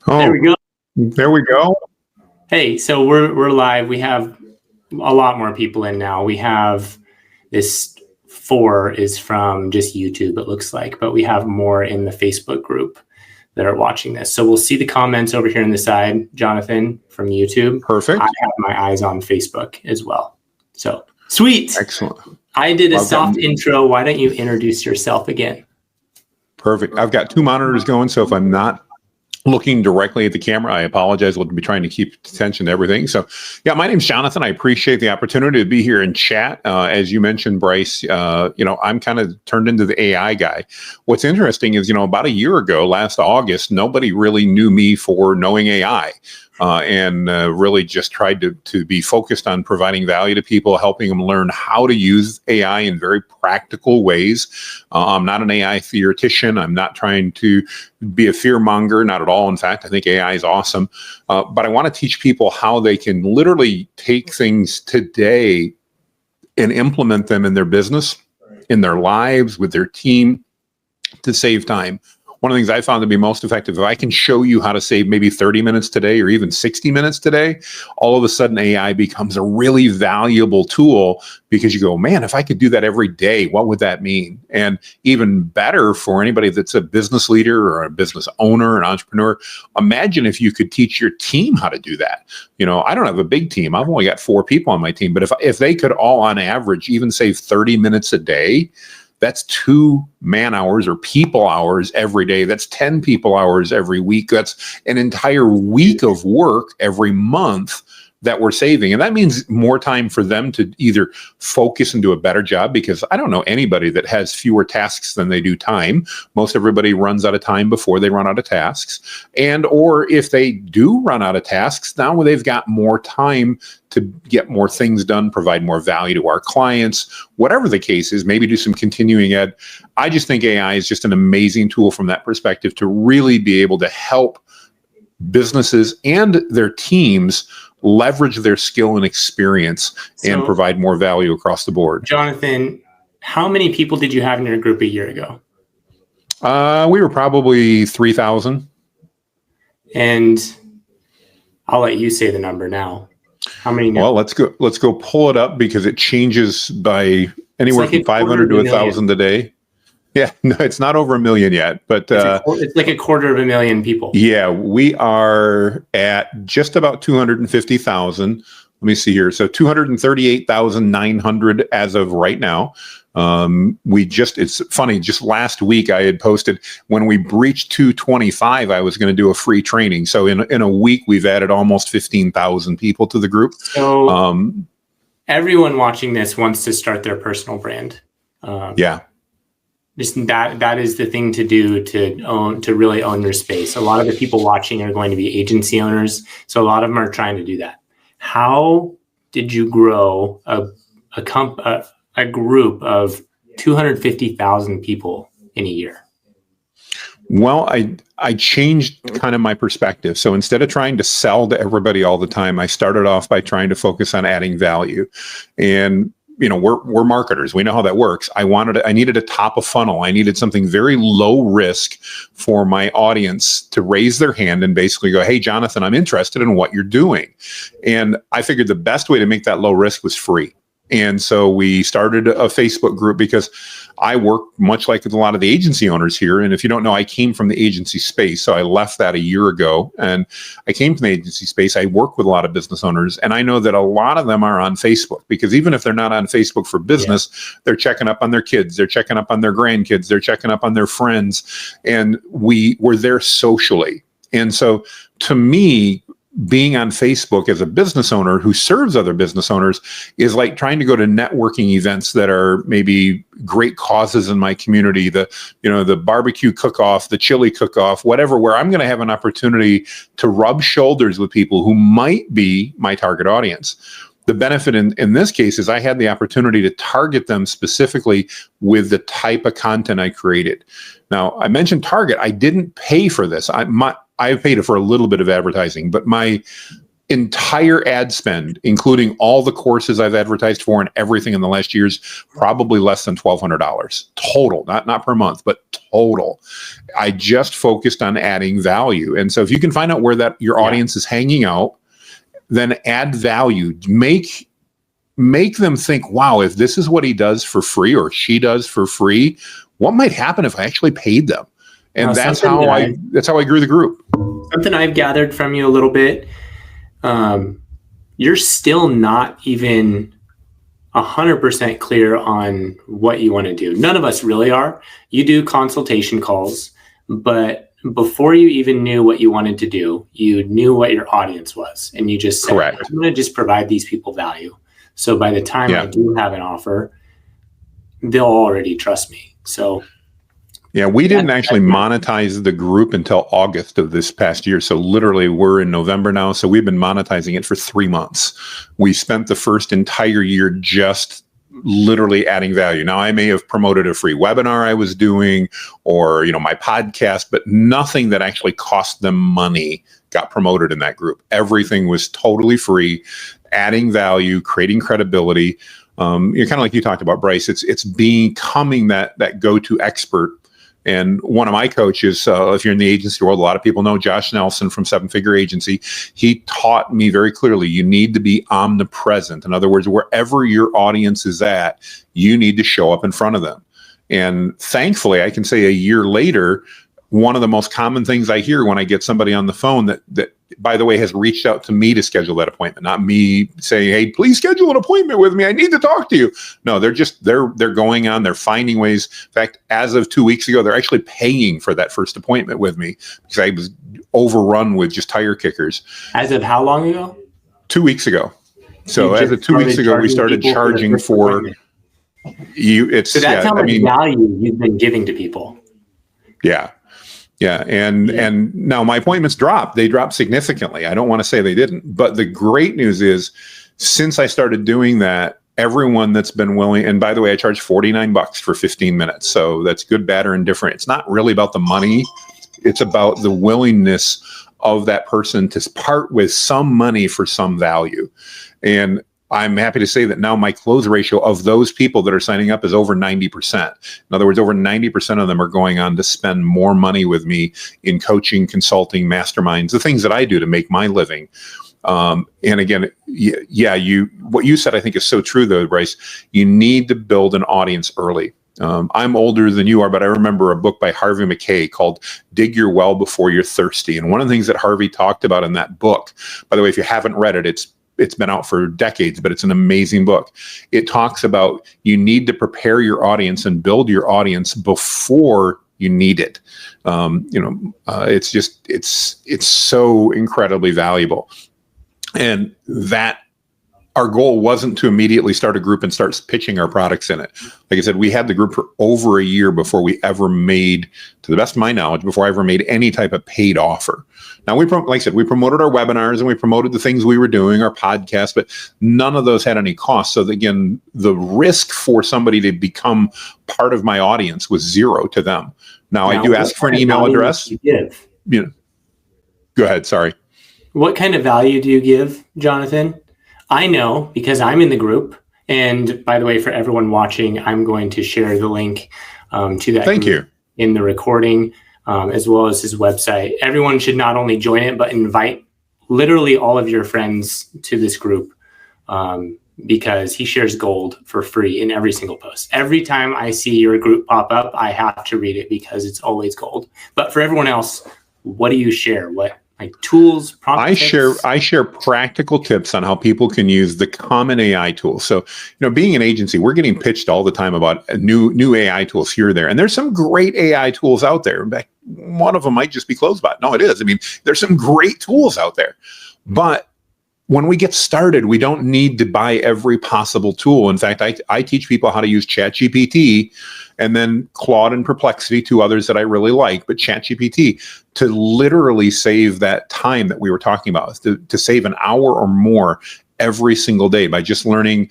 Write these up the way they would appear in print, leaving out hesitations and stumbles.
There we go. There we go. Hey, so we're live. We have a lot more people in now. We have this 4 is from just YouTube, it looks like, but we have more in the Facebook group that are watching this. So we'll see the comments over here on the side, Jonathan, from YouTube. Perfect. I have my eyes on Facebook as well. So sweet. Excellent. I did a soft intro. Why don't you introduce yourself again? Perfect. I've got 2 monitors going, so if I'm not looking directly at the camera, I apologize. We'll be trying to keep attention to everything. So yeah, my name's Jonathan. I appreciate the opportunity to be here and chat. As you mentioned, Bryce, I'm kind of turned into the AI guy. What's interesting is, about a year ago, last August, nobody really knew me for knowing AI. And really just tried to be focused on providing value to people, helping them learn how to use AI in very practical ways. I'm not an AI theoretician. I'm not trying to be a fear monger, not at all. In fact, I think AI is awesome. But I want to teach people how they can literally take things today and implement them in their business, in their lives, with their team to save time. One of the things I found to be most effective, if I can show you how to save maybe 30 minutes today or even 60 minutes today, all of a sudden AI becomes a really valuable tool because you go, man, if I could do that every day, what would that mean? And even better for anybody that's a business leader or a business owner, an entrepreneur, imagine if you could teach your team how to do that. I don't have a big team. I've only got 4 people on my team, but if they could all on average even save 30 minutes a day, that's 2 man hours or people hours every day. That's 10 people hours every week. That's an entire week of work every month that we're saving. And that means more time for them to either focus and do a better job, because I don't know anybody that has fewer tasks than they do time. Most everybody runs out of time before they run out of tasks. And or if they do run out of tasks, now they've got more time to get more things done, provide more value to our clients, whatever the case is, maybe do some continuing ed. I just think AI is just an amazing tool from that perspective to really be able to help businesses and their teams leverage their skill and experience and provide more value across the board. Jonathan, how many people did you have in your group a year ago? We were probably 3,000. And I'll let you say the number now. How many now? Well, let's go pull it up, because it changes by anywhere from 500 to 1,000 a day. Yeah, no, it's not over 1 million yet, but it's like 250,000 people. Yeah, we are at just about 250,000. Let me see here. So 238,900 as of right now. It's funny, just last week I had posted when we breached 225, I was going to do a free training. So in a week, we've added almost 15,000 people to the group. So everyone watching this wants to start their personal brand. Yeah. Just that is the thing to do to really own your space. A lot of the people watching are going to be agency owners, so a lot of them are trying to do that. How did you grow a group of 250,000 people in a year? Well, I changed kind of my perspective. So instead of trying to sell to everybody all the time, I started off by trying to focus on adding value. And we're marketers. We know how that works. I needed a top of funnel. I needed something very low risk for my audience to raise their hand and basically go, hey, Jonathan, I'm interested in what you're doing. And I figured the best way to make that low risk was free. And so we started a Facebook group, because I work much like a lot of the agency owners here. And if you don't know, I came from the agency space. So I left that a year ago and I came from the agency space. I work with a lot of business owners, and I know that a lot of them are on Facebook, because even if they're not on Facebook for business, they're checking up on their kids, they're checking up on their grandkids, they're checking up on their friends. And we're there socially. And so to me, being on Facebook as a business owner who serves other business owners is like trying to go to networking events that are maybe great causes in my community, the barbecue cook-off, the chili cook-off, whatever, where I'm going to have an opportunity to rub shoulders with people who might be my target audience. The benefit in this case is I had the opportunity to target them specifically with the type of content I created. Now, I mentioned target. I didn't pay for this. I paid for a little bit of advertising, but my entire ad spend, including all the courses I've advertised for and everything in the last year's, probably less than $1,200 total, not per month, but total. I just focused on adding value. And so if you can find out where that your audience is hanging out, then add value, make them think, wow, if this is what he does for free or she does for free, what might happen if I actually paid them? And that's how I grew the group. Something I've gathered from you a little bit, you're still not even 100% clear on what you want to do. None of us really are. You do consultation calls, but before you even knew what you wanted to do, you knew what your audience was. And you just said, correct, I'm going to just provide these people value. So by the time I do have an offer, they'll already trust me. So yeah, we didn't actually monetize the group until August of this past year. So literally we're in November now. So we've been monetizing it for 3 months. We spent the first entire year just literally adding value. Now I may have promoted a free webinar I was doing or, my podcast, but nothing that actually cost them money got promoted in that group. Everything was totally free, adding value, creating credibility. Kind of like you talked about, Bryce, it's becoming that go-to expert. And one of my coaches, if you're in the agency world, a lot of people know Josh Nelson from Seven Figure Agency. He taught me very clearly, you need to be omnipresent. In other words, wherever your audience is at, you need to show up in front of them. And thankfully, I can say a year later, one of the most common things I hear when I get somebody on the phone that by the way, has reached out to me to schedule that appointment, not me saying, hey, please schedule an appointment with me. I need to talk to you. No, they're going on, they're finding ways. In fact, as of 2 weeks ago, they're actually paying for that first appointment with me because I was overrun with just tire kickers. As of how long ago? 2 weeks ago. So as of 2 weeks ago, we started charging for you. So that's how much value you've been giving to people. Yeah. Yeah. And now my appointments dropped. They dropped significantly. I don't want to say they didn't, but the great news is since I started doing that, everyone that's been willing, and by the way, I charge $49 for 15 minutes. So that's good, bad, or indifferent. It's not really about the money. It's about the willingness of that person to part with some money for some value. And I'm happy to say that now my close ratio of those people that are signing up is over 90%. In other words, over 90% of them are going on to spend more money with me in coaching, consulting, masterminds, the things that I do to make my living. And again, what you said, I think is so true though, Bryce. You need to build an audience early. I'm older than you are, but I remember a book by Harvey McKay called Dig Your Well Before You're Thirsty. And one of the things that Harvey talked about in that book, by the way, if you haven't read it, it's been out for decades, but it's an amazing book. It talks about you need to prepare your audience and build your audience before you need it. It's so incredibly valuable. And that our goal wasn't to immediately start a group and start pitching our products in it. Like I said, we had the group for over a year before we ever made, to the best of my knowledge, before I ever made any type of paid offer. Now, like I said, we promoted our webinars and we promoted the things we were doing, our podcast, but none of those had any cost. So again, the risk for somebody to become part of my audience was zero to them. Now I do ask for an email address. Go ahead. Sorry. What kind of value do you give, Jonathan? I know because I'm in the group. And by the way, for everyone watching, I'm going to share the link to that group in the recording, as well as his website. Everyone should not only join it, but invite literally all of your friends to this group because he shares gold for free in every single post. Every time I see your group pop up, I have to read it because it's always gold. But for everyone else, what do you share? What tools, I share practical tips on how people can use the common AI tools. So, being an agency, we're getting pitched all the time about new AI tools here or there. And there's some great AI tools out there. In fact, one of them might just be Closebot. No, it is. I mean, there's some great tools out there. But when we get started, we don't need to buy every possible tool. In fact, I teach people how to use ChatGPT and then Claude and Perplexity, two others that I really like, but ChatGPT to literally save that time that we were talking about, to save an hour or more every single day by just learning,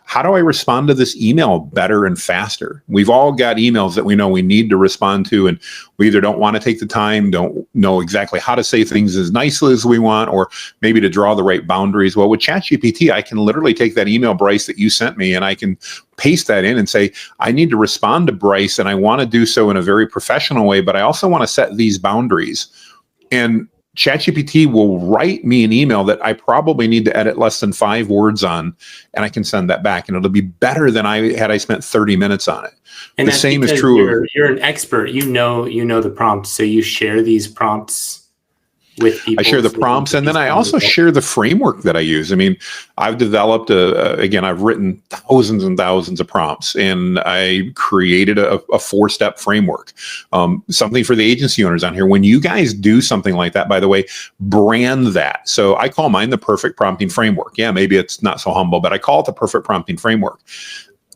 how do I respond to this email better and faster? We've all got emails that we know we need to respond to, and we either don't want to take the time, don't know exactly how to say things as nicely as we want, or maybe to draw the right boundaries. Well, with ChatGPT, I can literally take that email, Bryce, that you sent me, and I can paste that in and say, I need to respond to Bryce, and I want to do so in a very professional way, but I also want to set these boundaries. And ChatGPT will write me an email that I probably need to edit less than 5 words on, and I can send that back, and it'll be better than I spent 30 minutes on it. And the same is true. You're an expert. You know the prompts, so you share these prompts with people. I share the prompts, and then I also share the framework that I use. I mean, I've developed I've written thousands and thousands of prompts, and I created a 4-step framework, something for the agency owners on here. When you guys do something like that, by the way, brand that. So I call mine the perfect prompting framework. Yeah, maybe it's not so humble, but I call it the perfect prompting framework.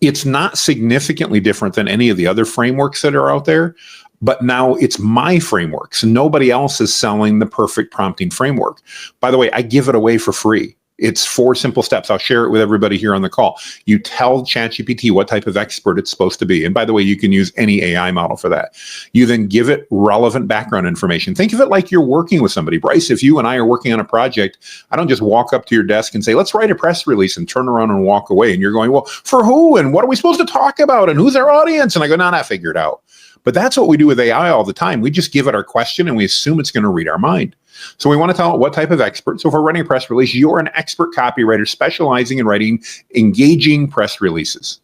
It's not significantly different than any of the other frameworks that are out there. But now it's my framework. So nobody else is selling the perfect prompting framework. By the way, I give it away for free. It's 4 simple steps. I'll share it with everybody here on the call. You tell ChatGPT what type of expert it's supposed to be. And by the way, you can use any AI model for that. You then give it relevant background information. Think of it like you're working with somebody. Bryce, if you and I are working on a project, I don't just walk up to your desk and say, let's write a press release and turn around and walk away. And you're going, well, for who? And what are we supposed to talk about? And who's our audience? And I go, no, I figured it out. But that's what we do with AI all the time. We just give it our question and we assume it's going to read our mind. So we want to tell it what type of expert. So if we're writing a press release, you're an expert copywriter specializing in writing engaging press releases.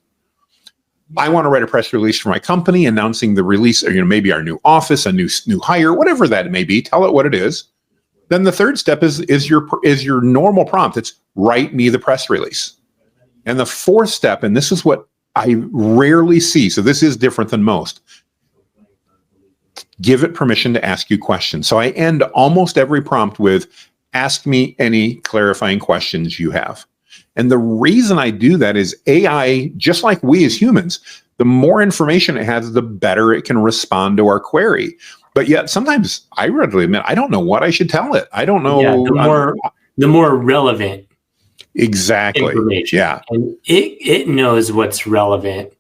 I want to write a press release for my company announcing the release, or maybe our new office, a new hire, whatever that may be. Tell it what it is. Then the third step is your normal prompt. It's write me the press release. And the fourth step, and this is what I rarely see, so this is different than most, give it permission to ask you questions. So I end almost every prompt with, ask me any clarifying questions you have. And the reason I do that is AI, just like we as humans, the more information it has, the better it can respond to our query. But yet sometimes I readily admit, I don't know what I should tell it. I don't know. Yeah, the more relevant information. Yeah. And it knows what's relevant.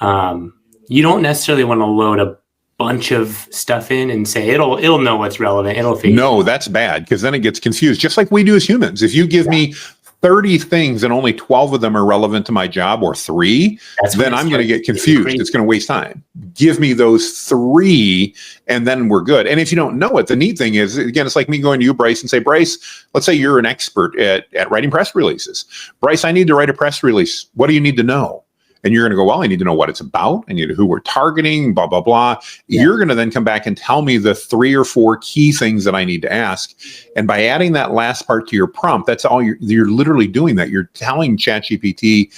You don't necessarily want to load a bunch of stuff in and say it'll know what's relevant. It'll figure. No, that's bad, because then it gets confused, just like we do as humans. If you give me 30 things and only 12 of them are relevant to my job, or 3, then I'm going to get confused. It's going to waste time. Give me those 3 and then we're good. And if you don't know it, the neat thing is, again, it's like me going to you, Bryce, and say, Bryce, let's say you're an expert at writing press releases. Bryce, I need to write a press release. What do you need to know? And you're going to go, well, I need to know what it's about. I need to know who we're targeting, blah, blah, blah. Yeah. You're going to then come back and tell me the 3 or 4 key things that I need to ask. And by adding that last part to your prompt, that's all you're literally doing that. You're telling ChatGPT,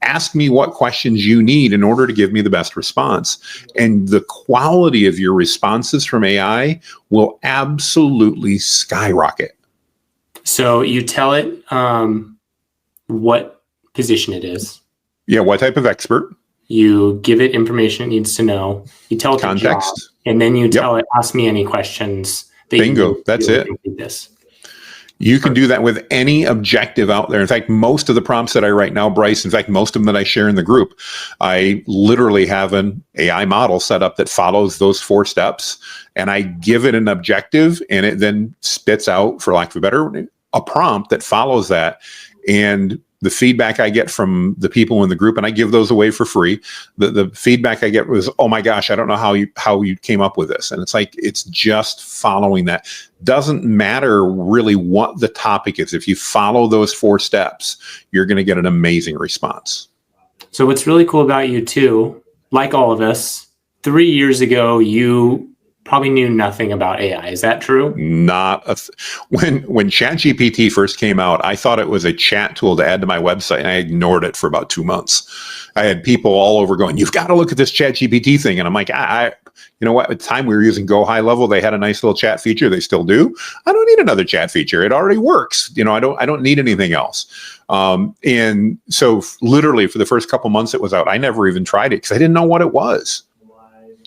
ask me what questions you need in order to give me the best response. And the quality of your responses from AI will absolutely skyrocket. So you tell it what position it is. Yeah, what type of expert? You give it information it needs to know. You tell it context, the job, and then you tell it, ask me any questions. Bingo, that's it. You can do that with any objective out there. In fact, most of the prompts that I write now, Bryce, in fact, most of them that I share in the group, I literally have an AI model set up that follows those 4 steps, and I give it an objective, and it then spits out, for lack of a better, a prompt that follows that. And the feedback I get from the people in the group, and I give those away for free. The feedback I get was, oh my gosh, I don't know how you came up with this. And it's like, it's just following that. Doesn't matter really what the topic is. If you follow those 4 steps, you're going to get an amazing response. So what's really cool about you too, like all of us, 3 years ago, you probably knew nothing about AI. Is that true? When ChatGPT first came out, I thought it was a chat tool to add to my website, and I ignored it for about 2 months. I had people all over going, you've got to look at this ChatGPT thing. And I'm like, you know what? At the time we were using Go High Level, they had a nice little chat feature. They still do. I don't need another chat feature. It already works. I don't need anything else. And so literally for the first couple months it was out, I never even tried it because I didn't know what it was.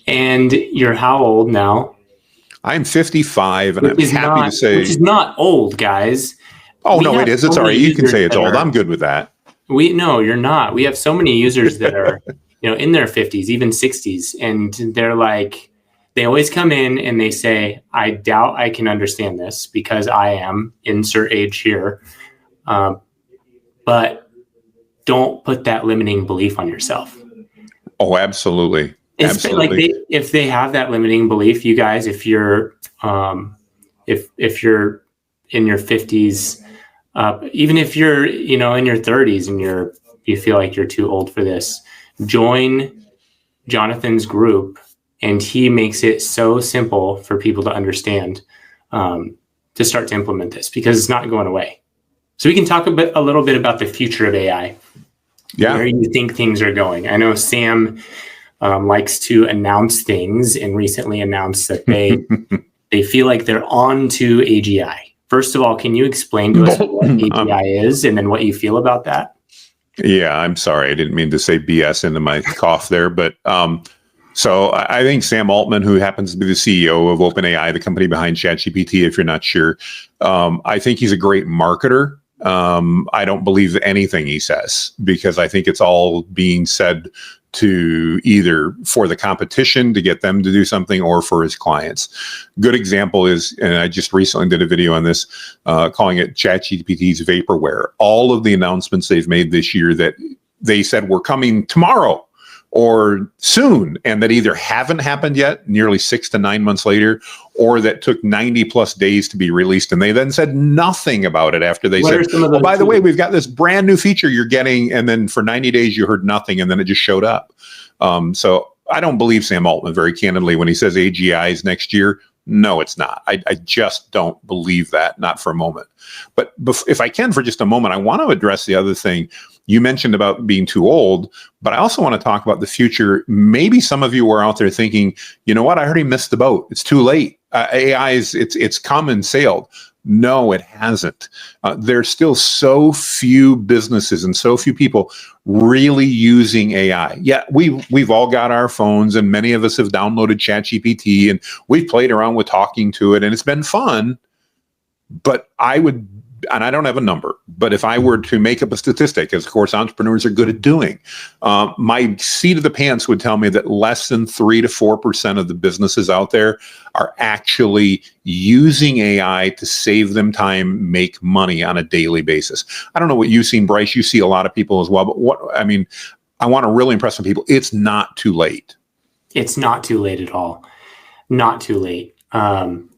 And you're how old now? I'm 55, and I'm happy to say... Which is not old, guys. Oh, we no, it have is. so It's all right. many You can users say it's that old. are, I'm good with that. no, you're not. We have so many users that are, in their 50s, even 60s, and they're like, they always come in and they say, I doubt I can understand this because I am insert age here. But don't put that limiting belief on yourself. Oh, absolutely. It's like Absolutely. if they have that limiting belief, you guys, if you're if you're in your 50s, even if you're in your 30s and you feel like you're too old for this, join Jonathan's group, and he makes it so simple for people to understand, to start to implement this, because it's not going away. So we can talk a little bit about the future of AI. Yeah. Where you think things are going. I know Sam likes to announce things, and recently announced that they feel like they're on to AGI. First of all, can you explain to us what AGI is and then what you feel about that? Yeah, I'm sorry. I didn't mean to say BS into my cough there. But so I think Sam Altman, who happens to be the CEO of OpenAI, the company behind ChatGPT, if you're not sure, I think he's a great marketer. I don't believe anything he says, because I think it's all being said to either for the competition to get them to do something or for his clients. Good example is, and I just recently did a video on this, calling it ChatGPT's vaporware. All of the announcements they've made this year that they said were coming tomorrow or soon, and that either haven't happened yet, nearly 6 to 9 months later, or that took 90 plus days to be released. And they then said nothing about it after they said, oh, by the way, we've got this brand new feature you're getting. And then for 90 days, you heard nothing. And then it just showed up. So I don't believe Sam Altman very candidly when he says AGI is next year. No, it's not. I just don't believe that, not for a moment. But if I can, for just a moment, I want to address the other thing. You mentioned about being too old, but I also want to talk about the future. Maybe some of you are out there thinking, you know what, I already missed the boat. It's too late. AI it's come and sailed. No, it hasn't. There's still so few businesses and so few people really using AI. Yeah, we've all got our phones, and many of us have downloaded ChatGPT, and we've played around with talking to it, and it's been fun. But I would, and I don't have a number, but if I were to make up a statistic, as of course entrepreneurs are good at doing, my seat of the pants would tell me that less than 3 to 4% of the businesses out there are actually using AI to save them time, make money on a daily basis. I don't know what you've seen, Bryce. You see a lot of people as well, but I want to really impress some people. It's not too late. It's not too late at all. Not too late.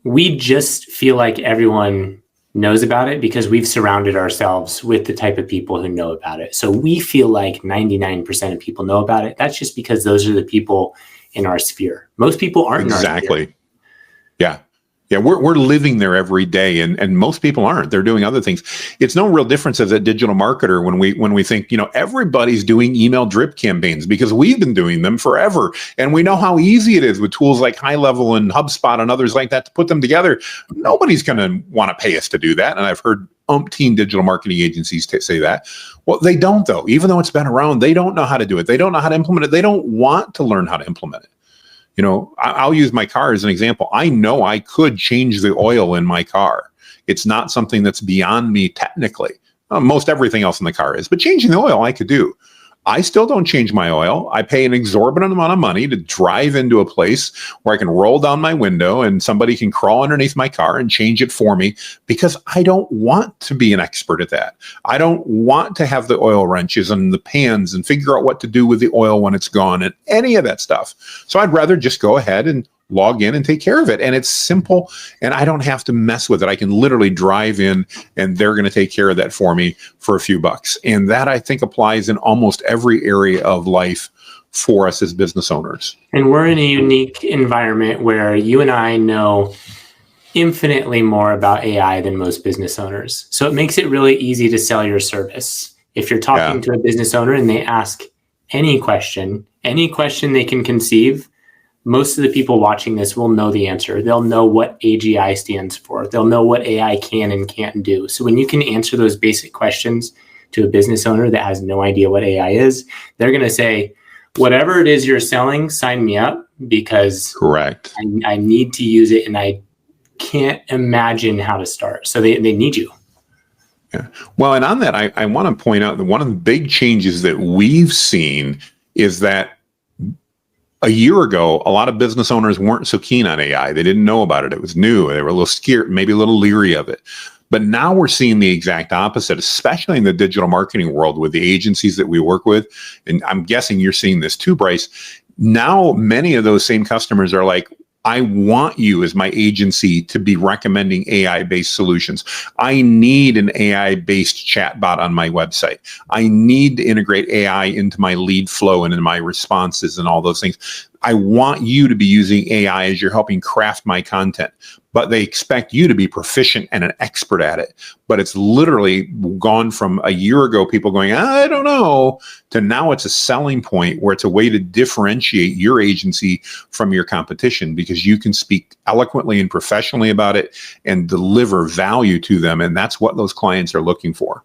We just feel like everyone knows about it because we've surrounded ourselves with the type of people who know about it. So we feel like 99% of people know about it. That's just because those are the people in our sphere. Most people aren't Exactly. in our sphere. Yeah. Yeah, we're living there every day, and most people aren't. They're doing other things. It's no real difference as a digital marketer when we think, everybody's doing email drip campaigns because we've been doing them forever, and we know how easy it is with tools like High Level and HubSpot and others like that to put them together. Nobody's going to want to pay us to do that, and I've heard umpteen digital marketing agencies say that. Well, they don't, though. Even though it's been around, they don't know how to do it. They don't know how to implement it. They don't want to learn how to implement it. I'll use my car as an example. I know I could change the oil in my car. It's not something that's beyond me technically. Most everything else in the car is, but changing the oil I could do. I still don't change my oil. I pay an exorbitant amount of money to drive into a place where I can roll down my window and somebody can crawl underneath my car and change it for me, because I don't want to be an expert at that. I don't want to have the oil wrenches and the pans and figure out what to do with the oil when it's gone and any of that stuff. So I'd rather just go ahead and log in and take care of it. And it's simple, and I don't have to mess with it. I can literally drive in and they're going to take care of that for me for a few bucks. And that, I think, applies in almost every area of life for us as business owners. And we're in a unique environment where you and I know infinitely more about AI than most business owners. So it makes it really easy to sell your service. If you're talking to a business owner and they ask any question they can conceive, most of the people watching this will know the answer. They'll know what AGI stands for. They'll know what AI can and can't do. So when you can answer those basic questions to a business owner that has no idea what AI is, they're going to say, whatever it is you're selling, sign me up, because correct. I need to use it and I can't imagine how to start. So they need you. Yeah. Well, and on that, I want to point out that one of the big changes that we've seen is that a year ago, a lot of business owners weren't so keen on AI. They didn't know about it. It was new. They were a little scared, maybe a little leery of it. But now we're seeing the exact opposite, especially in the digital marketing world with the agencies that we work with. And I'm guessing you're seeing this too, Bryce. Now, many of those same customers are like, I want you as my agency to be recommending AI-based solutions. I need an AI-based chatbot on my website. I need to integrate AI into my lead flow and in my responses and all those things. I want you to be using AI as you're helping craft my content, but they expect you to be proficient and an expert at it. But it's literally gone from a year ago, people going, I don't know, to now it's a selling point where it's a way to differentiate your agency from your competition because you can speak eloquently and professionally about it and deliver value to them. And that's what those clients are looking for.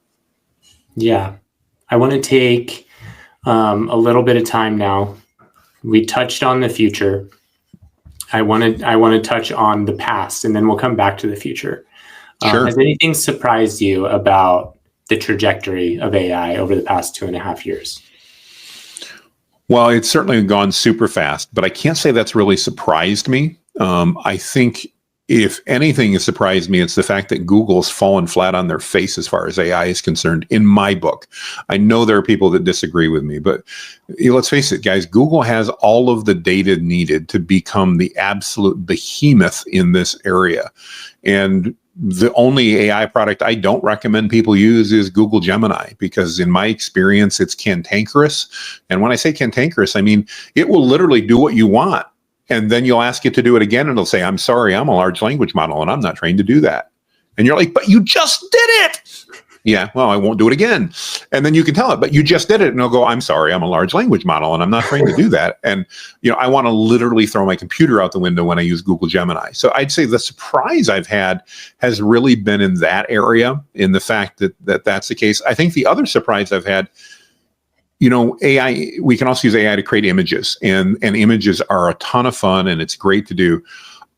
Yeah. I want to take a little bit of time now. We touched on the future. I want to touch on the past, and then we'll come back to the future. Sure. Has anything surprised you about the trajectory of AI over the past 2.5 years? Well, it's certainly gone super fast, but I can't say that's really surprised me. I think if anything has surprised me, it's the fact that Google's fallen flat on their face as far as AI is concerned in my book. I know there are people that disagree with me, but let's face it, guys, Google has all of the data needed to become the absolute behemoth in this area. And the only AI product I don't recommend people use is Google Gemini, because in my experience, it's cantankerous. And when I say cantankerous, I mean, it will literally do what you want. And then you'll ask it to do it again, and it'll say, I'm sorry, I'm a large language model, and I'm not trained to do that. And you're like, but you just did it. Yeah, well, I won't do it again. And then you can tell it, but you just did it. And it'll go, I'm sorry, I'm a large language model, and I'm not trained to do that. And, I want to literally throw my computer out the window when I use Google Gemini. So I'd say the surprise I've had has really been in that area, in the fact that that's the case. I think the other surprise I've had, AI, we can also use AI to create images, and images are a ton of fun, and it's great to do.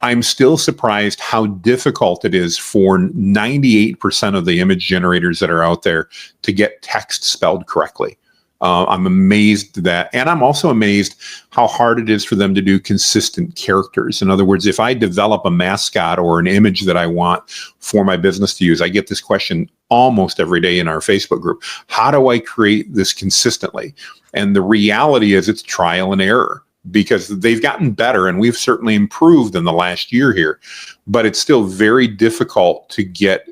I'm still surprised how difficult it is for 98% of the image generators that are out there to get text spelled correctly. I'm amazed that, and I'm also amazed how hard it is for them to do consistent characters. In other words, if I develop a mascot or an image that I want for my business to use, I get this question almost every day in our Facebook group. How do I create this consistently? And the reality is it's trial and error, because they've gotten better, and we've certainly improved in the last year here, but it's still very difficult to get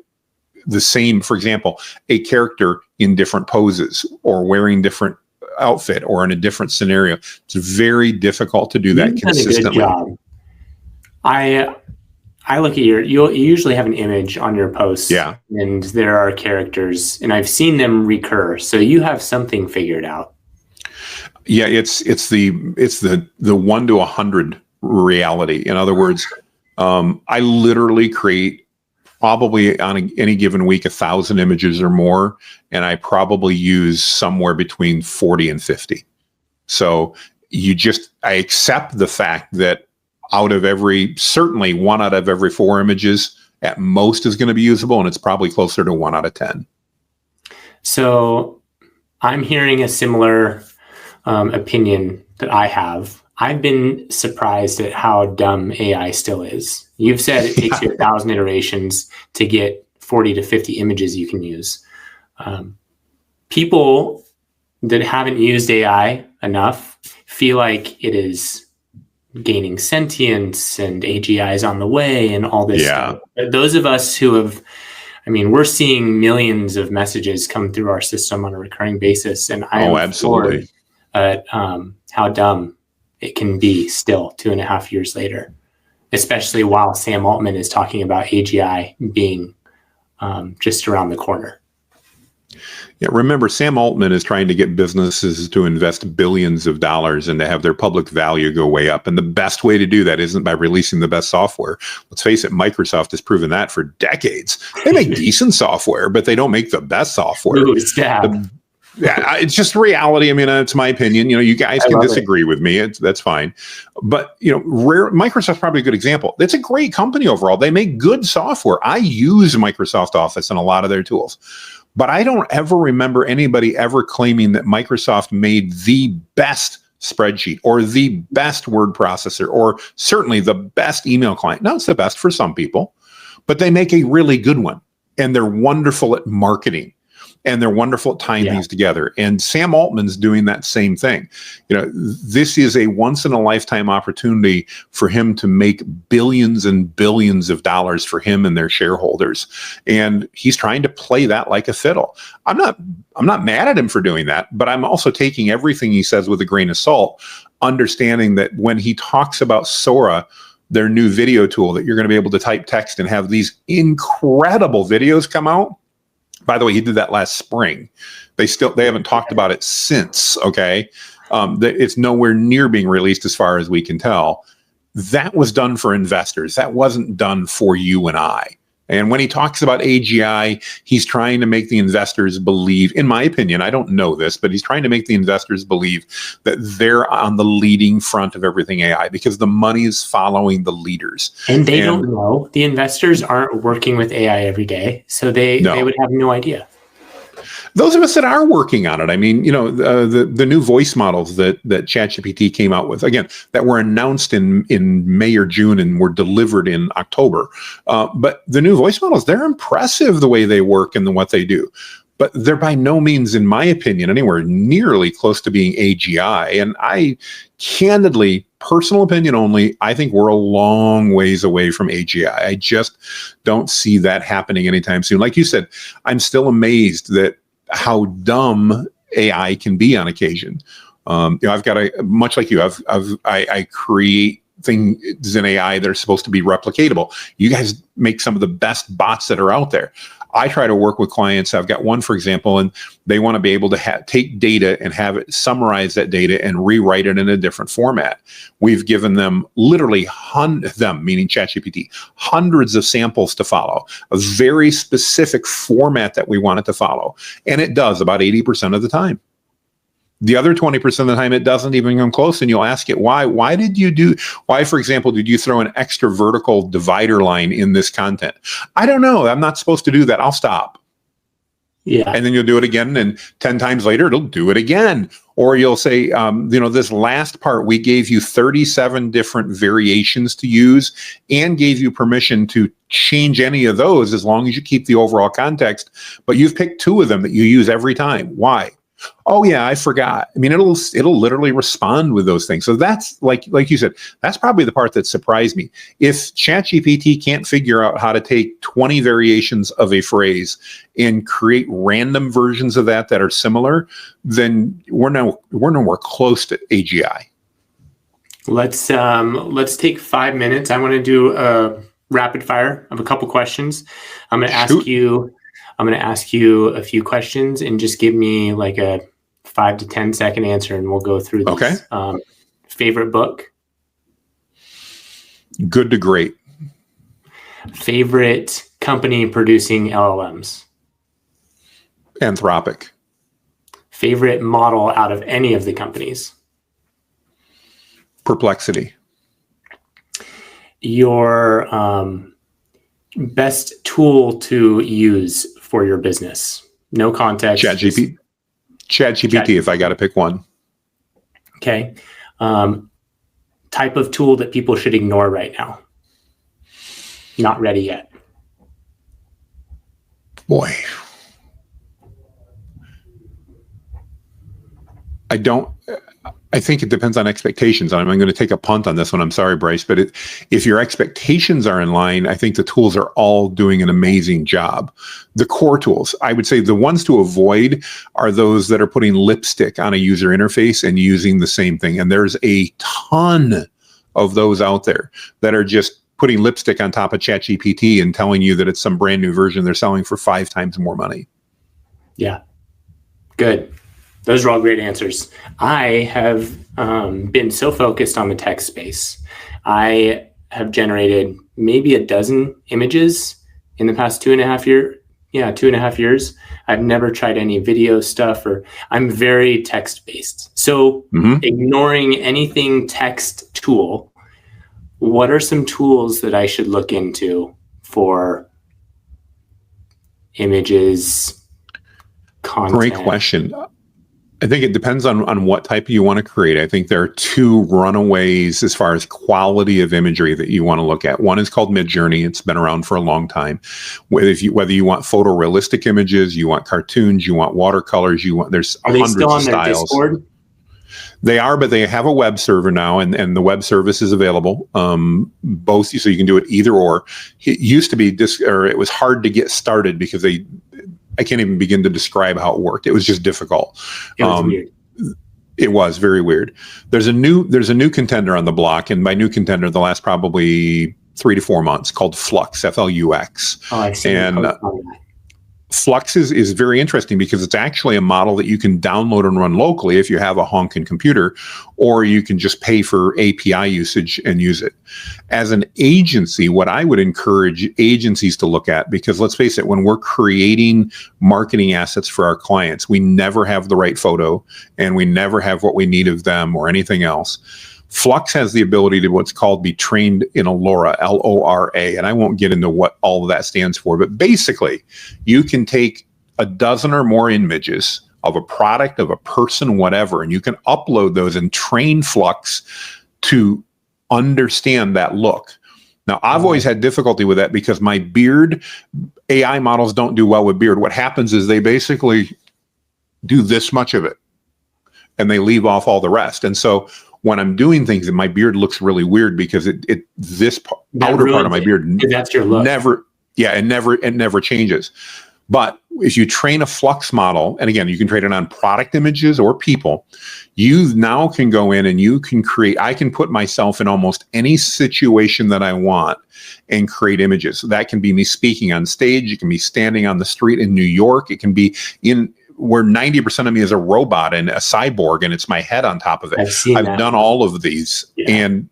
the same, for example, a character in different poses or wearing different outfit or in a different scenario. It's very difficult to do that consistently. Done a good job. I look at you usually have an image on your posts, yeah, and there are characters, and I've seen them recur. So you have something figured out. Yeah, it's the 1 to 100 reality. In other words, I literally create probably on any given week 1,000 images or more, and I probably use somewhere between 40 and 50. So I accept the fact that certainly 1 out of every 4 images at most is going to be usable, and it's probably closer to 1 out of 10. So I'm hearing a similar opinion that I have. I've been surprised at how dumb AI still is. You've said it takes you 1,000 iterations to get 40 to 50 images you can use. People that haven't used AI enough feel like it is gaining sentience and AGI is on the way and all this stuff. But those of us who have, we're seeing millions of messages come through our system on a recurring basis. And I am absolutely at how dumb it can be still 2.5 years later, especially while Sam Altman is talking about AGI being just around the corner. Yeah, remember, Sam Altman is trying to get businesses to invest billions of dollars and to have their public value go way up. And the best way to do that isn't by releasing the best software. Let's face it, Microsoft has proven that for decades. They make decent software, but they don't make the best software. Ooh, stab. Yeah, it's just reality. I mean, it's my opinion. You guys can disagree with me. That's fine. But, Microsoft's probably a good example. It's a great company overall. They make good software. I use Microsoft Office and a lot of their tools. But I don't ever remember anybody ever claiming that Microsoft made the best spreadsheet or the best word processor or certainly the best email client. Now, it's the best for some people, but they make a really good one. And they're wonderful at marketing. And they're wonderful at tying things together. And Sam Altman's doing that same thing. This is a once in a lifetime opportunity for him to make billions and billions of dollars for him and their shareholders. And he's trying to play that like a fiddle. I'm not mad at him for doing that, but I'm also taking everything he says with a grain of salt, understanding that when he talks about Sora, their new video tool that you're going to be able to type text and have these incredible videos come out. By the way, he did that last spring. They haven't talked about it since. Okay. It's nowhere near being released as far as we can tell. That was done for investors. That wasn't done for you and I. And when he talks about AGI, he's trying to make the investors believe, in my opinion, I don't know this, but he's trying to make the investors believe that they're on the leading front of everything AI because the money is following the leaders. And they don't know. The investors aren't working with AI every day, so they would have no idea. Those of us that are working on it, I mean, the new voice models that ChatGPT came out with, again, that were announced in May or June and were delivered in October. But the new voice models, they're impressive the way they work and what they do. But they're by no means, in my opinion, anywhere nearly close to being AGI. And I candidly, personal opinion only, I think we're a long ways away from AGI. I just don't see that happening anytime soon. Like you said, I'm still amazed that how dumb AI can be on occasion. I've got much like you, I create things in AI that are supposed to be replicatable. You guys make some of the best bots that are out there. I try to work with clients. I've got one, for example, and they want to be able to take data and have it summarize that data and rewrite it in a different format. We've given them literally meaning ChatGPT, hundreds of samples to follow, a very specific format that we want it to follow. And it does about 80% of the time. The other 20% of the time, it doesn't even come close. And you'll ask it, why? Why, for example, did you throw an extra vertical divider line in this content? I don't know. I'm not supposed to do that. I'll stop. Yeah. And then you'll do it again. And 10 times later, it'll do it again. Or you'll say, this last part, we gave you 37 different variations to use and gave you permission to change any of those as long as you keep the overall context. But you've picked 2 of them that you use every time. Why? Oh yeah, I forgot. I mean, it'll literally respond with those things. So that's like you said, that's probably the part that surprised me. If ChatGPT can't figure out how to take 20 variations of a phrase and create random versions of that are similar, then we're nowhere close to AGI. Let's take 5 minutes. I want to do a rapid fire of a couple questions. I'm going to ask you a few questions and just give me like a 5 to 10 second answer, and we'll go through these. Okay. Favorite book? Good to Great. Favorite company producing LLMs? Anthropic. Favorite model out of any of the companies? Perplexity. Your best tool to use for your business? No context. ChatGPT, if I got to pick one. Okay. Type of tool that people should ignore right now. Not ready yet. Boy. I think it depends on expectations. I'm going to take a punt on this one. I'm sorry, Bryce, but if your expectations are in line, I think the tools are all doing an amazing job. The core tools, I would say the ones to avoid are those that are putting lipstick on a user interface and using the same thing. And there's a ton of those out there that are just putting lipstick on top of ChatGPT and telling you that it's some brand new version they're selling for 5 times more money. Yeah. Good. Those are all great answers. I have been so focused on the text space. I have generated maybe a dozen images in the past 2.5 Yeah, 2.5 years. I've never tried any video stuff, or I'm very text based. So ignoring anything text tool, what are some tools that I should look into for images, content? Great question. I think it depends on what type you want to create. I think there are two runaways as far as quality of imagery that you want to look at. One is called Midjourney. It's been around for a long time. Whether you want photorealistic images, you want cartoons, you want watercolors, there's hundreds of styles. Discord? They are, but they have a web server now, and the web service is available. Both, so you can do it either or. It used to be it was hard to get started because I can't even begin to describe how it worked. It was just difficult. It was weird. It was very weird. There's a new contender on the block, and by new contender, the last probably 3 to 4 months, called Flux, Flux. Oh, I see. And Flux is very interesting because it's actually a model that you can download and run locally if you have a honking computer, or you can just pay for API usage and use it. As an agency, what I would encourage agencies to look at, because let's face it, when we're creating marketing assets for our clients, we never have the right photo and we never have what we need of them or anything else. Flux has the ability to what's called be trained in LoRa, LoRa, and I won't get into what all of that stands for, but basically you can take a dozen or more images of a product, of a person, whatever, and you can upload those and train Flux to understand that look. Now, I've always had difficulty with that because my beard, AI models don't do well with beard. What happens is they basically do this much of it and they leave off all the rest. And so when I'm doing things, and my beard looks really weird because this outer part of my beard that's your look. It never changes. But if you train a Flux model, and again, you can train it on product images or people, you now can go in and you can create, I can put myself in almost any situation that I want and create images. So that can be me speaking on stage. It can be standing on the street in New York. It can be where 90% of me is a robot and a cyborg, and it's my head on top of it. I've done all of these. Yeah. And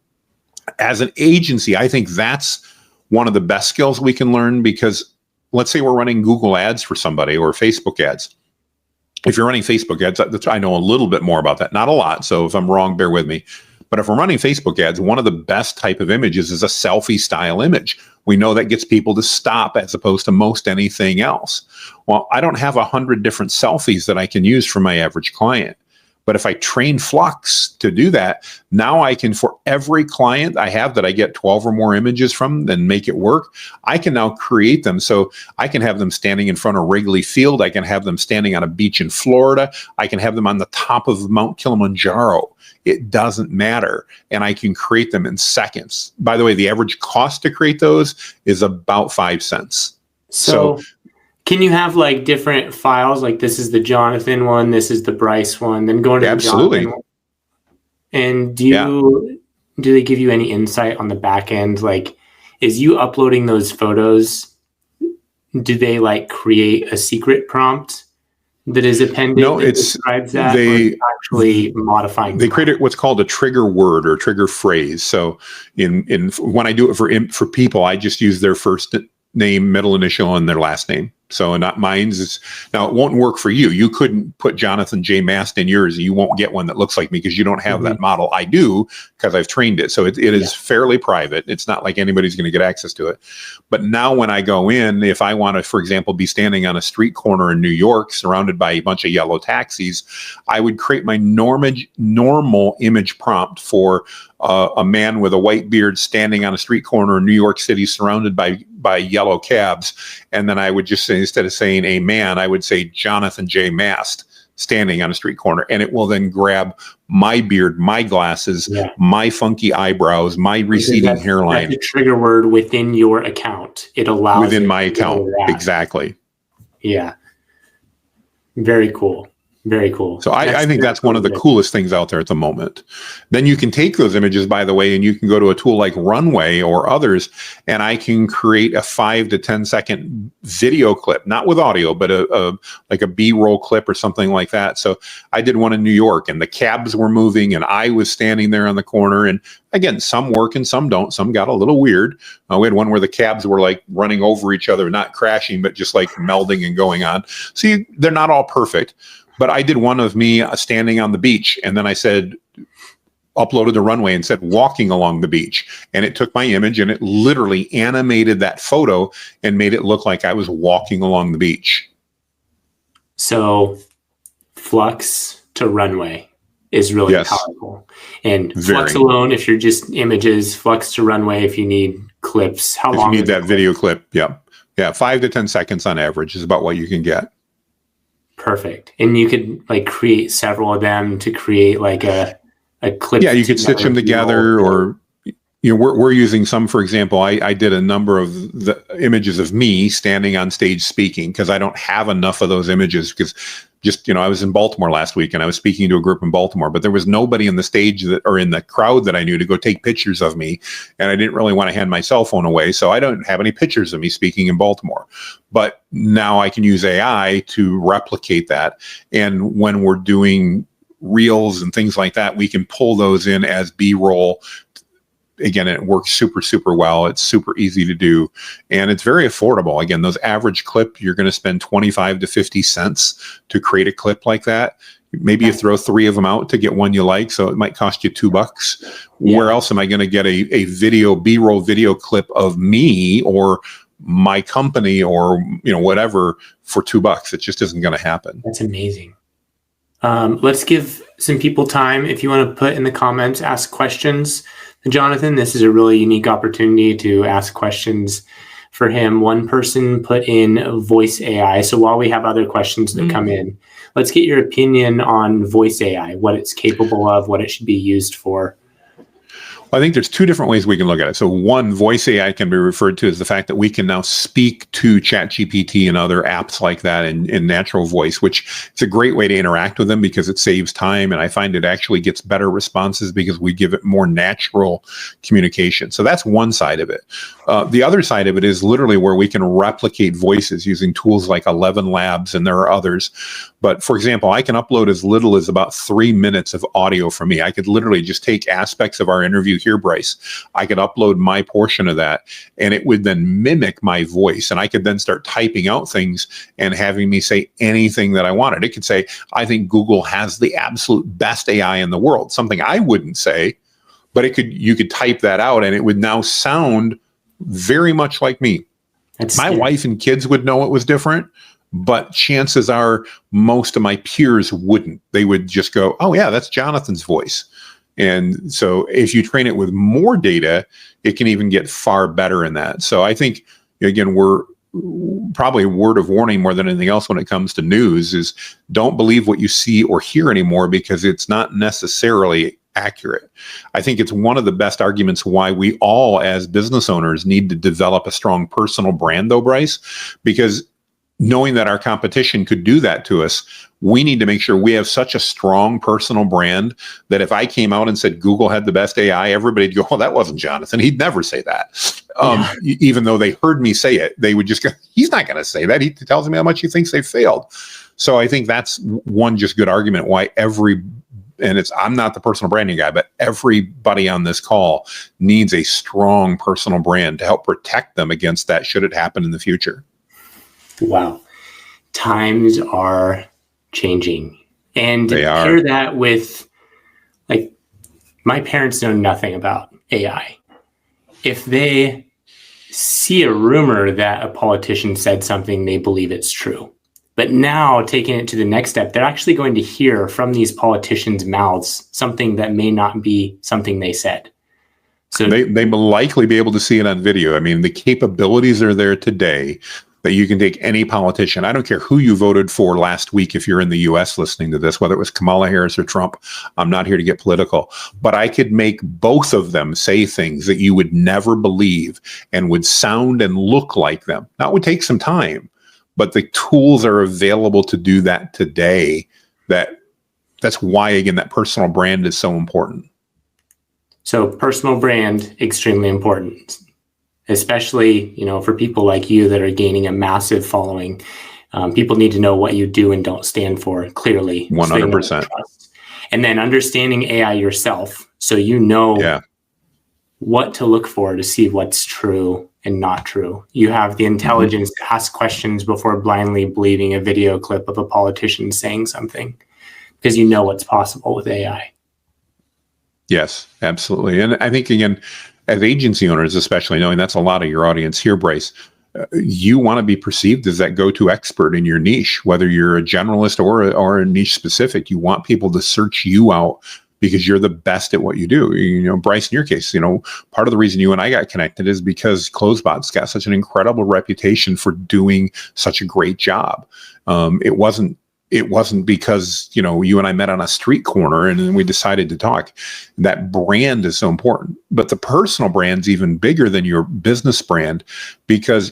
as an agency, I think that's one of the best skills we can learn, because let's say we're running Google ads for somebody or Facebook ads. If you're running Facebook ads, I know a little bit more about that, not a lot. So if I'm wrong, bear with me. But if we're running Facebook ads, one of the best type of images is a selfie style image. We know that gets people to stop as opposed to most anything else. Well, I don't have 100 different selfies that I can use for my average client. But if I train Flux to do that, now I can, for every client I have that I get 12 or more images from, then make it work, I can now create them. So I can have them standing in front of Wrigley Field. I can have them standing on a beach in Florida. I can have them on the top of Mount Kilimanjaro. It doesn't matter. And I can create them in seconds. By the way, the average cost to create those is about 5 cents. So can you have like different files? Like this is the Jonathan one, this is the Bryce one, then go into the Jonathan one. And do they give you any insight on the back end? Like, is you uploading those photos, do they like create a secret prompt that is appended that describes that? They actually modifying. They created what's called a trigger word or trigger phrase. So when I do it for people, I just use their first name, middle initial, and their last name. So not mine's now it won't work for you. You couldn't put Jonathan J. Mast in yours. You won't get one that looks like me because you don't have that model. I do, because I've trained it. So it is fairly private. It's not like anybody's going to get access to it. But now when I go in, if I want to, for example, be standing on a street corner in New York surrounded by a bunch of yellow taxis, I would create my normal image prompt for a man with a white beard standing on a street corner in New York City surrounded by yellow cabs. And then I would just say, instead of saying a man, I would say Jonathan J. Mast standing on a street corner. And it will then grab my beard, my glasses, my funky eyebrows, my receding hairline. That's a trigger word within your account. It allows within my account. Exactly. Yeah. Very cool. Very cool. So I think that's one of the coolest things out there at the moment. Then you can take those images, by the way, and you can go to a tool like Runway or others, and I can create a 5 to 10 second video clip, not with audio, but like a B-roll clip or something like that. So I did one in New York, and the cabs were moving, and I was standing there on the corner. And again, some work and some don't. Some got a little weird. We had one where the cabs were like running over each other, not crashing, but just like melding and going on. So they're not all perfect. But I did one of me standing on the beach, and then I said, uploaded the Runway and said walking along the beach. And it took my image and it literally animated that photo and made it look like I was walking along the beach. So Flux to Runway is really powerful. And Flux alone, if you're just images, Flux to Runway if you need clips. How long? If you need that video clip, yeah. 5 to 10 seconds on average is about what you can get. Perfect. And you could like create several of them to create like a clip. Yeah, you could stitch them together, or we're using some, for example, I did a number of the images of me standing on stage speaking because I don't have enough of those images because I was in Baltimore last week and I was speaking to a group in Baltimore, but there was nobody in the stage or in the crowd that I knew to go take pictures of me. And I didn't really want to hand my cell phone away. So I don't have any pictures of me speaking in Baltimore, but now I can use AI to replicate that. And when we're doing reels and things like that, we can pull those in as B-roll. Again, it works super, super well. It's super easy to do. And it's very affordable. Again, those average clip, you're going to spend 25 to 50 cents to create a clip like that. Maybe you throw 3 of them out to get one you like. So it might cost you $2. Yeah. Where else am I going to get a video, B-roll video clip of me or my company or, whatever for $2? It just isn't going to happen. That's amazing. Let's give some people time. If you want to put in the comments, ask questions. Jonathan, this is a really unique opportunity to ask questions for him. One person put in voice AI. So while we have other questions that come in, let's get your opinion on voice AI, what it's capable of, what it should be used for. I think there's 2 different ways we can look at it. So one, voice AI can be referred to as the fact that we can now speak to ChatGPT and other apps like that in natural voice, which is a great way to interact with them because it saves time. And I find it actually gets better responses because we give it more natural communication. So that's one side of it. The other side of it is literally where we can replicate voices using tools like 11 Labs, and there are others. But for example, I can upload as little as about 3 minutes of audio from me. I could literally just take aspects of our interview here, Bryce. I could upload my portion of that and it would then mimic my voice. And I could then start typing out things and having me say anything that I wanted. It could say, I think Google has the absolute best AI in the world, something I wouldn't say, but you could type that out and it would now sound very much like me. My wife and kids would know it was different, but chances are most of my peers wouldn't. They would just go, oh yeah, that's Jonathan's voice. And so if you train it with more data, it can even get far better in that. So I think, again, we're probably a word of warning more than anything else when it comes to news is don't believe what you see or hear anymore because it's not necessarily accurate. I think it's one of the best arguments why we all as business owners need to develop a strong personal brand though, Bryce, because knowing that our competition could do that to us, we need to make sure we have such a strong personal brand that if I came out and said Google had the best AI, everybody'd go, well, that wasn't Jonathan. He'd never say that. Even though they heard me say it, they would just go, he's not going to say that. He tells me how much he thinks they failed. So I think that's one just good argument why I'm not the personal branding guy, but everybody on this call needs a strong personal brand to help protect them against that should it happen in the future. Wow. Times are changing. And to pair that with, like, my parents know nothing about AI. If they see a rumor that a politician said something, they believe it's true. But now taking it to the next step, they're actually going to hear from these politicians' mouths something that may not be something they said. So they will likely be able to see it on video. I mean, the capabilities are there today that you can take any politician. I don't care who you voted for last week if you're in the US listening to this, whether it was Kamala Harris or Trump. I'm not here to get political, but I could make both of them say things that you would never believe and would sound and look like them. Now, it would take some time, but the tools are available to do that today That's why, again, that personal brand is so important. So personal brand, extremely important, especially, for people like you that are gaining a massive following. People need to know what you do and don't stand for clearly. 100%. And then understanding AI yourself, so what to look for to see what's true and not true. You have the intelligence to ask questions before blindly believing a video clip of a politician saying something, because you know what's possible with AI. Yes, absolutely. And I think, again, as agency owners, especially, knowing that's a lot of your audience here, Bryce, you want to be perceived as that go-to expert in your niche, whether you're a generalist or a niche specific. You want people to search you out because you're the best at what you do. Bryce, in your case, part of the reason you and I got connected is because Closebot's got such an incredible reputation for doing such a great job. It wasn't because, you and I met on a street corner and then we decided to talk. That brand is so important, but the personal brand's even bigger than your business brand, because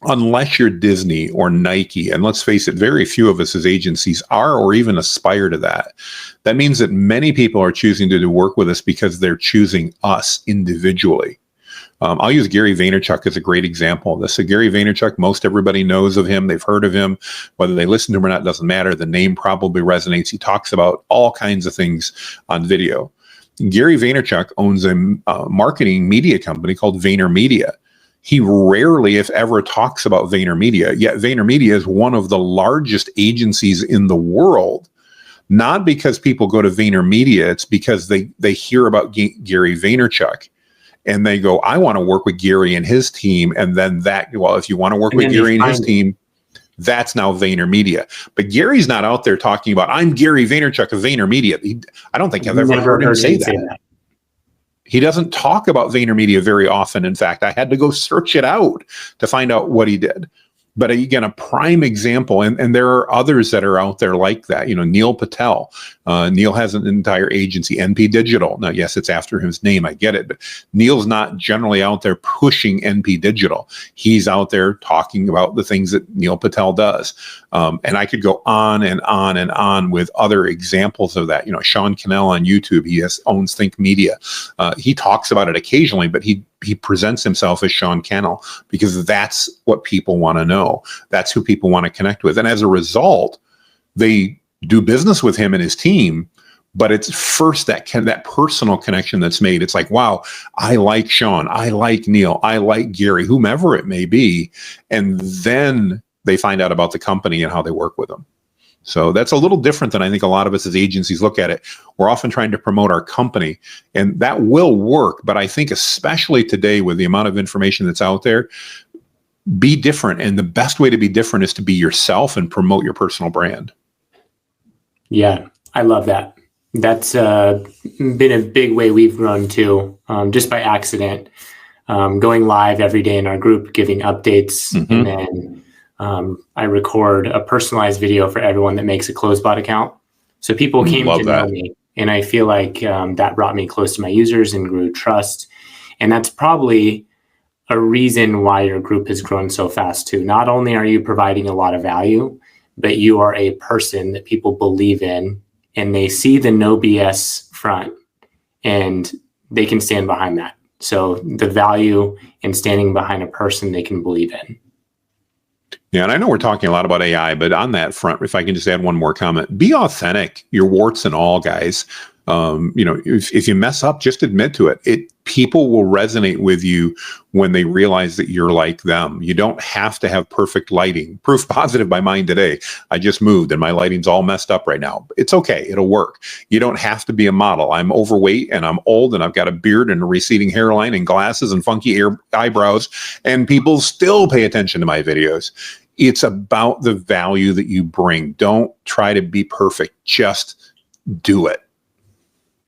unless you're Disney or Nike, and let's face it, very few of us as agencies are or even aspire to that. That means that many people are choosing to do work with us because they're choosing us individually. I'll use Gary Vaynerchuk as a great example of this. So Gary Vaynerchuk, most everybody knows of him. They've heard of him. Whether they listen to him or not doesn't matter. The name probably resonates. He talks about all kinds of things on video. Gary Vaynerchuk owns a marketing media company called VaynerMedia. He rarely, if ever, talks about VaynerMedia, yet VaynerMedia is one of the largest agencies in the world. Not because people go to VaynerMedia, it's because they hear about Gary Vaynerchuk. And they go, I want to work with Gary and his team. And then if you want to work with Gary and his team, that's now VaynerMedia. But Gary's not out there talking about, I'm Gary Vaynerchuk of VaynerMedia. I don't think I've ever heard him say that. He doesn't talk about VaynerMedia very often. In fact, I had to go search it out to find out what he did. But again, a prime example, and there are others that are out there like that. Neil Patel. Neil has an entire agency, NP Digital. Now, yes, it's after his name. I get it. But Neil's not generally out there pushing NP Digital. He's out there talking about the things that Neil Patel does. And I could go on and on and on with other examples of that. Sean Cannell on YouTube, he owns Think Media. He talks about it occasionally, but he presents himself as Sean Cannell because that's what people want to know. That's who people want to connect with. And as a result, they do business with him and his team, but it's first that personal connection that's made. It's like, wow, I like Sean, I like Neil, I like Gary, whomever it may be. And then they find out about the company and how they work with them. So that's a little different than I think a lot of us as agencies look at it. We're often trying to promote our company, and that will work. But I think especially today with the amount of information that's out there, be different. And the best way to be different is to be yourself and promote your personal brand. Yeah, I love that. That's been a big way we've grown too, just by accident, going live every day in our group, giving updates, and then I record a personalized video for everyone that makes a Closebot account. So people came to know me, and I feel like that brought me close to my users and grew trust. And that's probably a reason why your group has grown so fast too. Not only are you providing a lot of value, but you are a person that people believe in, and they see the no BS front and they can stand behind that. So the value in standing behind a person they can believe in. Yeah, and I know we're talking a lot about AI, but on that front, if I can just add one more comment, be authentic, your warts and all, guys. If you mess up, just admit to it. People will resonate with you when they realize that you're like them. You don't have to have perfect lighting. Proof positive by mine today. I just moved and my lighting's all messed up right now. It's okay. It'll work. You don't have to be a model. I'm overweight and I'm old and I've got a beard and a receding hairline and glasses and funky eyebrows, and people still pay attention to my videos. It's about the value that you bring. Don't try to be perfect. Just do it.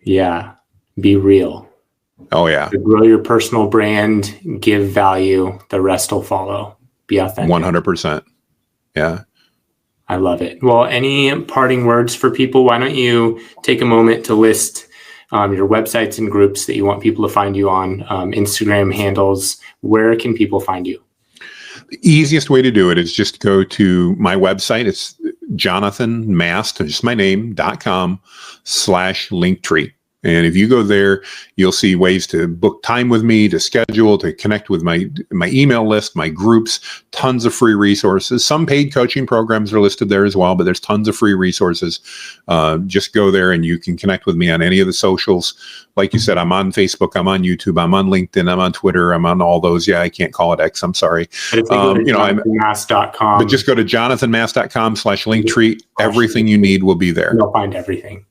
Yeah. Be real. Oh, yeah. To grow your personal brand, give value, the rest will follow. Be authentic. 100%. Yeah. I love it. Well, any parting words for people? Why don't you take a moment to list your websites and groups that you want people to find you on, Instagram handles. Where can people find you? The easiest way to do it is just go to my website. It's Jonathan Mast, just my name.com/Linktree. And if you go there, you'll see ways to book time with me, to schedule, to connect with my email list, my groups, tons of free resources. Some paid coaching programs are listed there as well, but there's tons of free resources. Just go there and you can connect with me on any of the socials. Like you said, I'm on Facebook, I'm on YouTube, I'm on LinkedIn, I'm on Twitter, I'm on all those. Yeah, I can't call it X, I'm sorry. But if go to JonathanMast.com. But just go to JonathanMast.com/Linktree. Everything you need will be there. You'll find everything.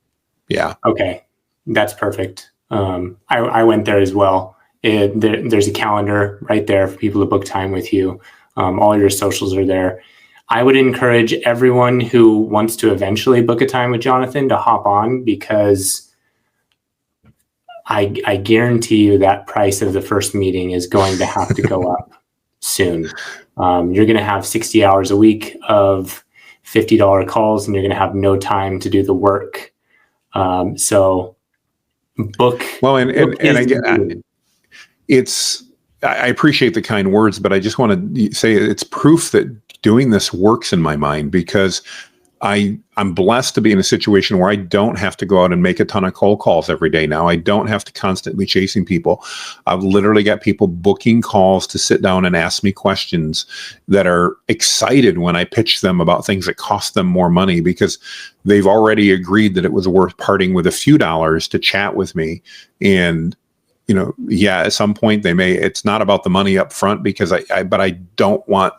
Yeah. Okay. That's perfect. I went there as well. There's a calendar right there for people to book time with you. All your socials are there. I would encourage everyone who wants to eventually book a time with Jonathan to hop on, because I guarantee you that price of the first meeting is going to have to go up soon. You're going to have 60 hours a week of $50 calls, and you're going to have no time to do the work. So book. Well, and again, I appreciate the kind words, but I just want to say it's proof that doing this works in my mind, because I'm blessed to be in a situation where I don't have to go out and make a ton of cold calls every day now. I don't have to constantly chasing people. I've literally got people booking calls to sit down and ask me questions that are excited when I pitch them about things that cost them more money, because they've already agreed that it was worth parting with a few dollars to chat with me. And yeah, at some point it's not about the money up front, because but I don't want,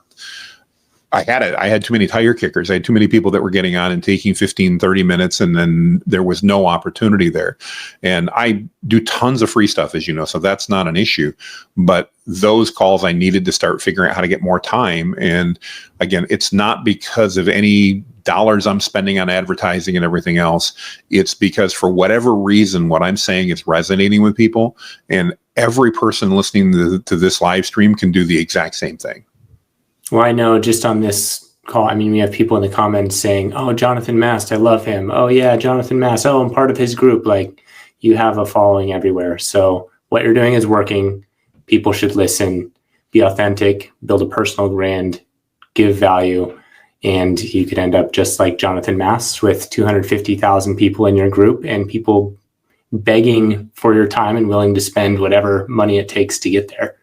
I had too many tire kickers. I had too many people that were getting on and taking 15, 30 minutes, and then there was no opportunity there. And I do tons of free stuff, as you know, so that's not an issue. But those calls, I needed to start figuring out how to get more time. And again, it's not because of any dollars I'm spending on advertising and everything else. It's because for whatever reason, what I'm saying is resonating with people. And every person listening to this live stream can do the exact same thing. Well, I know just on this call, I mean, we have people in the comments saying, "Oh, Jonathan Mast, I love him. Oh yeah, Jonathan Mast. Oh, I'm part of his group." Like, you have a following everywhere. So what you're doing is working. People should listen, be authentic, build a personal brand, give value, and you could end up just like Jonathan Mast with 250,000 people in your group and people begging for your time and willing to spend whatever money it takes to get there.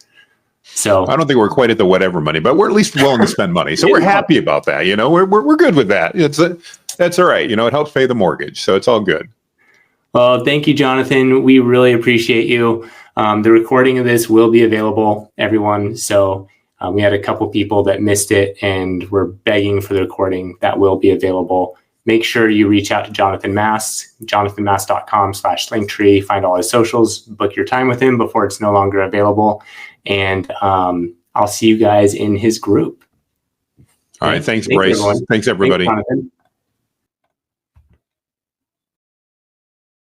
So I don't think we're quite at the whatever money, but we're at least willing to spend money. So we're happy about that. We're good with that. That's all right. It helps pay the mortgage. So it's all good. Well, thank you, Jonathan. We really appreciate you. The recording of this will be available, everyone. So we had a couple people that missed it and were begging for the recording. That will be available. Make sure you reach out to Jonathan Mast, JonathanMast.com/Linktree, find all his socials, book your time with him before it's no longer available. And I'll see you guys in his group. All right. Thanks, Bryce. Thanks, everybody. Thanks, Jonathan.